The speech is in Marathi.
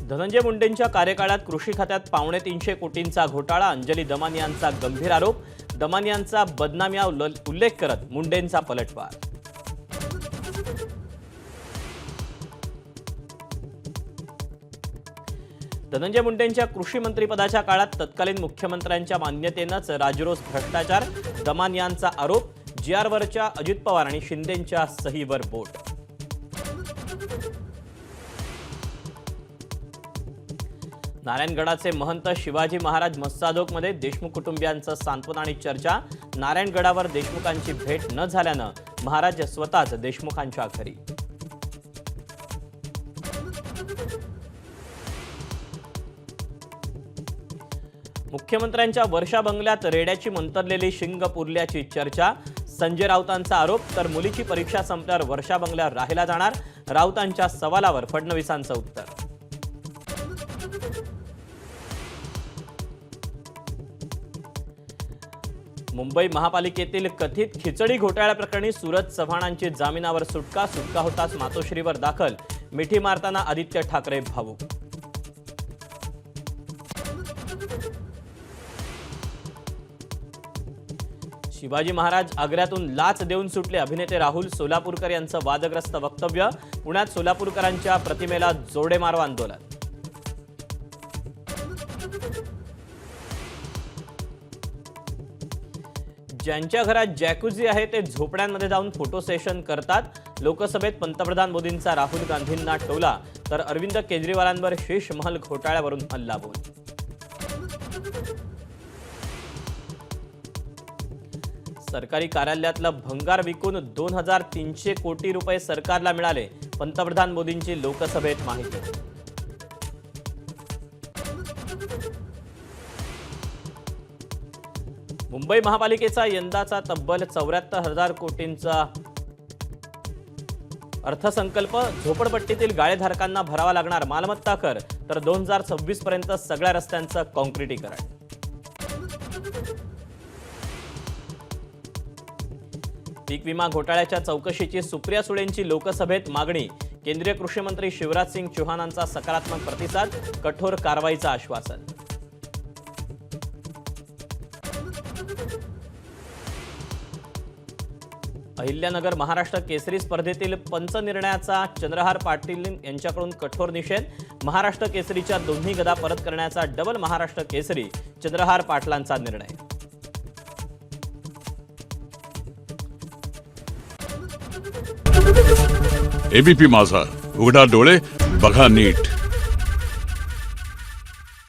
धनंजय मुंडेंच्या कार्यकाळात कृषी खात्यात 350 कोटींचा घोटाळा, अंजली दमानियांचा गंभीर आरोप, दमानियांचा बदनामी उल्लेख करत मुंडेंचा पलटवार। धनंजय मुंडेंच्या कृषी मंत्रिपदाच्या काळात तत्कालीन मुख्यमंत्र्यांच्या मान्यतेनेच राजरोस भ्रष्टाचार, दमानियांचा आरोप, जीआरवरच्या अजित पवार आणि शिंदेंच्या सहीवर बोट। नारायणगडाचे महंत शिवाजी महाराज मस्साजोगमध्ये देशमुख कुटुंबियांचं सांत्वन आणि चर्चा, नारायणगडावर देशमुखांची भेट न झाल्यानं महाराज स्वतःच देशमुखांच्या घरी। मुख्यमंत्र्यांच्या वर्षा बंगल्यात रेड्याची मंतरलेली शिंग पुरल्याची चर्चा, संजय राऊतांचा आरोप, तर मुलीची परीक्षा संपल्यावर वर्षा बंगल्यावर राहायला जाणार, राऊतांच्या सवालावर फडणवीसांचं उत्तर। मुंबई महापालिकेतील कथित खिचडी घोटाळ्याप्रकरणी सूरज चव्हाणांची जामिनावर सुटका होताच मातोश्रीवर दाखल, मिठी मारताना आदित्य ठाकरे भावुक। शिवाजी महाराज आग्र्यातून लाच देऊन सुटले, अभिनेते राहुल सोलापूरकर यांचं वादग्रस्त वक्तव्य, पुण्यात सोलापूरकरांच्या प्रतिमेला जोडे मारो आंदोलन। ज्यांच्या घरात जॅकुझी आहे ते झोपड्यांमध्ये जाऊन फोटो सेशन करतात, लोकसभेत पंतप्रधान मोदींचा राहुल गांधींना टोला, तर अरविंद केजरीवालांवर शीश महल घोटाळ्यावरून हल्लाबोल। सरकारी कार्यालयातलं भंगार विकून 2300 कोटी रुपये सरकारला मिळाले, पंतप्रधान मोदींची लोकसभेत माहिती। मुंबई महापालिकेचा यंदाचा तब्बल 74,000 कोटींचा अर्थसंकल्प, झोपडपट्टीतील गाळेधारकांना भरावा लागणार मालमत्ता कर, तर 2026 पर्यंत सगळ्या रस्त्यांचं काँक्रिटीकरण। पीक विमा घोटाळ्याच्या चौकशीची सुप्रिया सुळेंची लोकसभेत मागणी, केंद्रीय कृषी मंत्री शिवराज सिंग चौहानांचा सकारात्मक प्रतिसाद, कठोर कारवाईचं आश्वासन। अहिल्यानगर महाराष्ट्र केसरी स्पर्धेतील पंच निर्णयाचा चंद्रहार पाटील यांच्याकडून कठोर निषेध, महाराष्ट्र केसरीच्या दोन्ही गदा परत करण्याचा डबल महाराष्ट्र केसरी चंद्रहार पाटलांचा निर्णय। एबीपी माझा, उघडा डोळे बघा नीट।